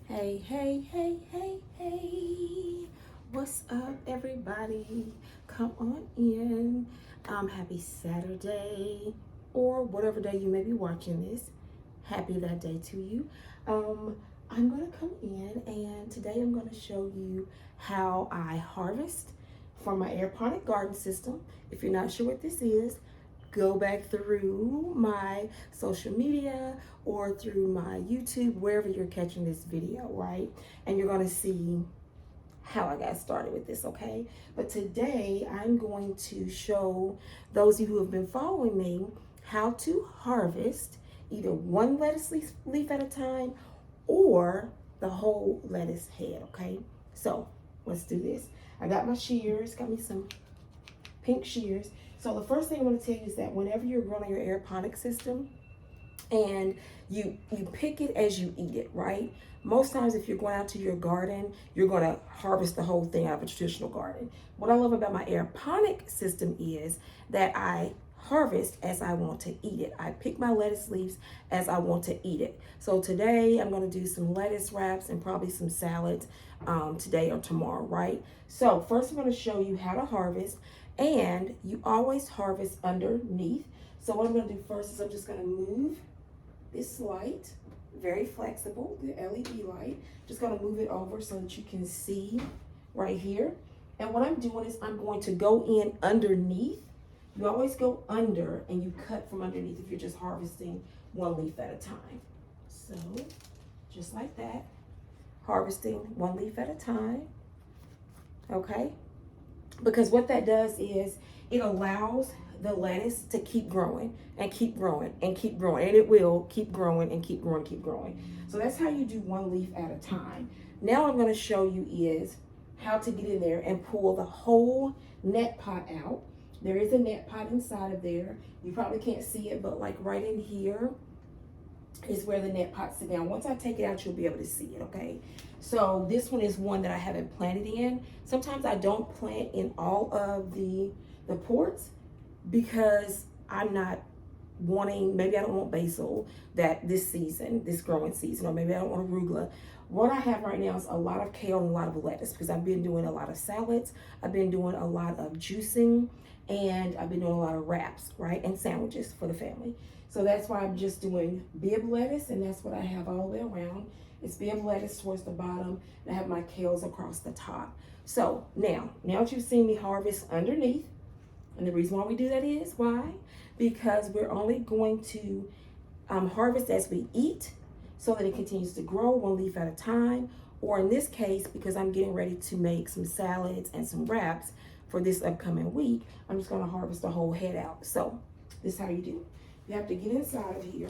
Hey, hey, hey, hey, hey. What's up, everybody? Come on in. Happy Saturday, or whatever day you may be watching this. Happy that day to you. Um, I'm going to come in, and today I'm going to show you how I harvest from my aeroponic garden system. If you're not sure what this is, go back through my social media or through my YouTube, wherever you're catching this video, right? And you're gonna see how I got started with this, okay? But today I'm going to show those of you who have been following me how to harvest either one lettuce leaf at a time or the whole lettuce head, okay? So let's do this. I got my shears, got me some pink shears. So the first thing I want to tell you is that whenever you're growing your aeroponic system and you pick it as you eat it, right? Most times if you're going out to your garden, you're going to harvest the whole thing out of a traditional garden. What I love about my aeroponic system is that I harvest as I want to eat it. I pick my lettuce leaves as I want to eat it. So today I'm going to do some lettuce wraps and probably some salads today or tomorrow, right? So first I'm going to show you how to harvest, and you always harvest underneath. So what I'm going to do first is I'm just going to move this light, very flexible, the LED light. Just going to move it over so that you can see right here. And what I'm doing is I'm going to go in underneath. You always go under and you cut from underneath if you're just harvesting one leaf at a time. So just like that, harvesting one leaf at a time, okay? Because what that does is it allows the lettuce to keep growing and keep growing and keep growing, and it will keep growing and keep growing, keep growing. So that's how you do one leaf at a time. Now what I'm going to show you is how to get in there and pull the whole net pot out. There is a net pot inside of there. You probably can't see it, but like right in here is where the net pot sits down. Once I take it out, you'll be able to see it, okay? So this one is one that I haven't planted in. Sometimes I don't plant in all of the ports because I'm not wanting, maybe I don't want basil that this season, this growing season, or maybe I don't want arugula. What I have right now is a lot of kale and a lot of lettuce because I've been doing a lot of salads. I've been doing a lot of juicing, and I've been doing a lot of wraps, right? And sandwiches for the family. So that's why I'm just doing bib lettuce, and that's what I have all the way around. It's bib lettuce towards the bottom, and I have my kales across the top. So now that you've seen me harvest underneath, and the reason why we do that is, why? Because we're only going to harvest as we eat so that it continues to grow one leaf at a time. Or in this case, because I'm getting ready to make some salads and some wraps for this upcoming week, I'm just gonna harvest the whole head out. So this is how you do it. You have to get inside of here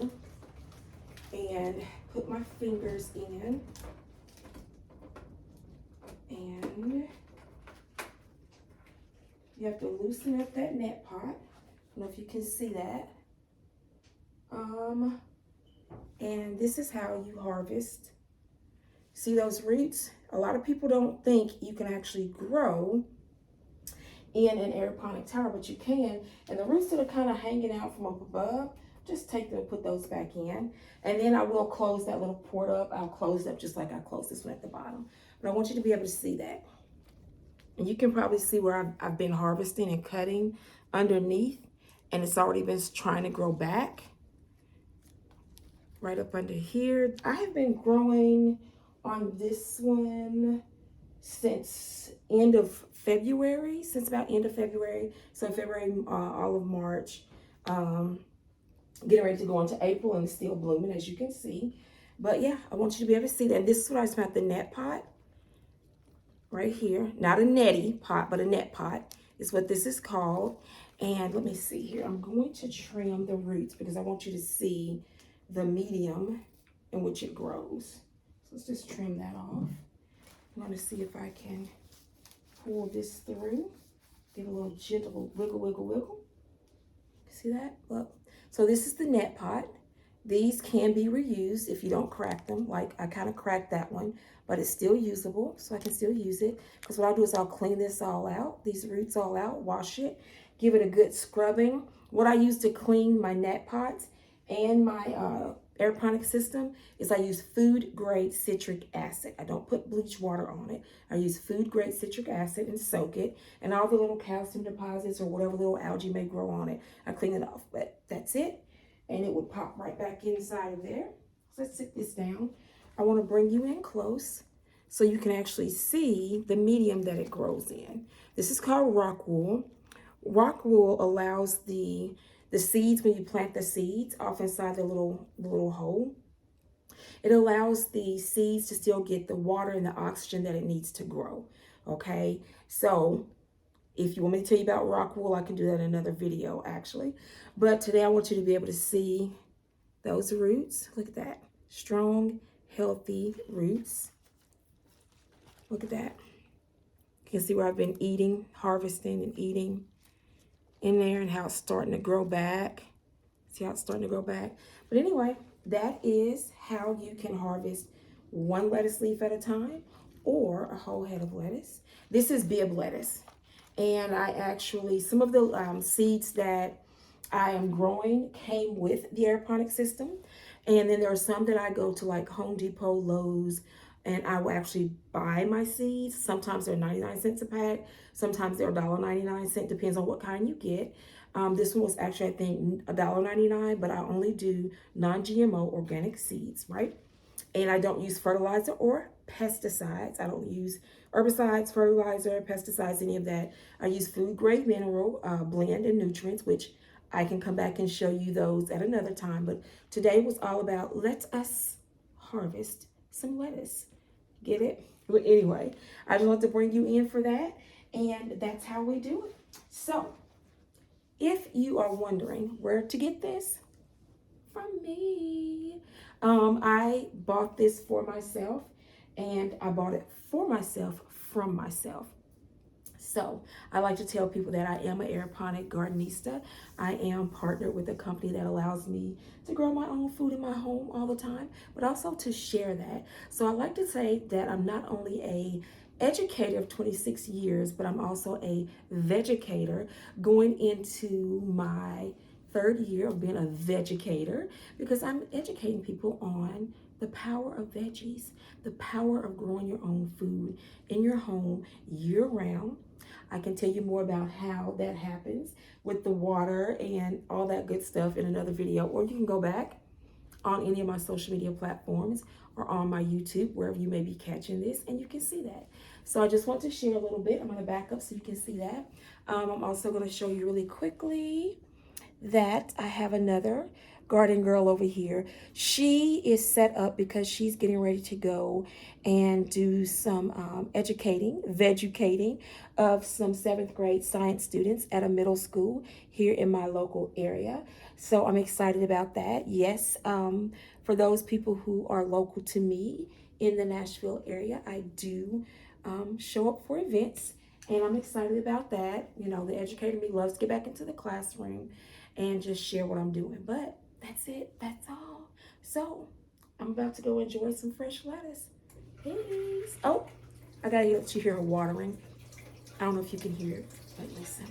and put my fingers in, and you have to loosen up that net pot. I don't know if you can see that. And this is how you harvest. See those roots? A lot of people don't think you can actually grow in an aeroponic tower, but you can. And the roots that are kind of hanging out from up above, just take them and put those back in. And then I will close that little port up. I'll close it up just like I closed this one at the bottom. But I want you to be able to see that. And you can probably see where I've been harvesting and cutting underneath, and it's already been trying to grow back. Right up under here. I have been growing on this one since end of February, So February, all of March, getting ready to go into April, and it's still blooming, as you can see. But yeah, I want you to be able to see that. And this is what I was about the net pot right here. Not a netty pot, but a net pot is what this is called. And let me see here. I'm going to trim the roots because I want you to see the medium in which it grows. So let's just trim that off. I'm going to see if I can pull this through. Give a little gentle wiggle, wiggle, wiggle. See that? Look. So this is the net pot. These can be reused if you don't crack them. Like I kind of cracked that one, but it's still usable, so I can still use it. Because what I'll do is I'll clean this all out, these roots all out, wash it, give it a good scrubbing. What I use to clean my net pots and my aeroponic system is I use food grade citric acid. I don't put bleach water on it. I use food grade citric acid and soak it, and all the little calcium deposits or whatever little algae may grow on it, I clean it off. But that's it, and it would pop right back inside of there. So let's sit this down. I want to bring you in close so you can actually see the medium that it grows in. This is called rock wool. Rock wool allows the seeds, when you plant the seeds off inside the little hole, it allows the seeds to still get the water and the oxygen that it needs to grow. Okay, so if you want me to tell you about rock wool, I can do that in another video actually. But today I want you to be able to see those roots. Look at that. Strong, healthy roots. Look at that. You can see where I've been eating, harvesting and eating in there, and how it's starting to grow back. See how it's starting to grow back? But anyway, that is how you can harvest one lettuce leaf at a time or a whole head of lettuce. This is Bib lettuce. And I actually, some of the seeds that I am growing came with the aeroponic system. And then there are some that I go to like Home Depot, Lowe's, and I will actually buy my seeds. Sometimes they're 99 cents a pack. Sometimes they're $1.99, depends on what kind you get. This one was actually, I think, $1.99, but I only do non-GMO organic seeds, right? And I don't use fertilizer or pesticides. I don't use herbicides, fertilizer, pesticides, any of that. I use food grade mineral blend and nutrients, which I can come back and show you those at another time. But today was all about let us harvest some lettuce. Get it? But anyway, I just want to bring you in for that. And that's how we do it. So if you are wondering where to get this, from me. I bought this for myself, and I bought it for myself from myself. So I like to tell people that I am an aeroponic gardenista. I am partnered with a company that allows me to grow my own food in my home all the time, but also to share that. So I like to say that I'm not only a educator of 26 years, but I'm also a vegucator going into my third year of being a vegucator, because I'm educating people on the power of veggies, the power of growing your own food in your home year round. I can tell you more about how that happens with the water and all that good stuff in another video, or you can go back on any of my social media platforms or on my YouTube, wherever you may be catching this, and you can see that. So I just want to share a little bit. I'm going to back up so you can see that. I'm also going to show you really quickly that I have another garden girl over here. She is set up because she's getting ready to go and do some vegucating of some 7th grade science students at a middle school here in my local area. So I'm excited about that. Yes, for those people who are local to me in the Nashville area, I do show up for events, and I'm excited about that. You know, the educator in me loves to get back into the classroom and just share what I'm doing. But that's it. That's all. So I'm about to go enjoy some fresh lettuce. Peace. Oh, I gotta let you hear her watering. I don't know if you can hear it, but listen.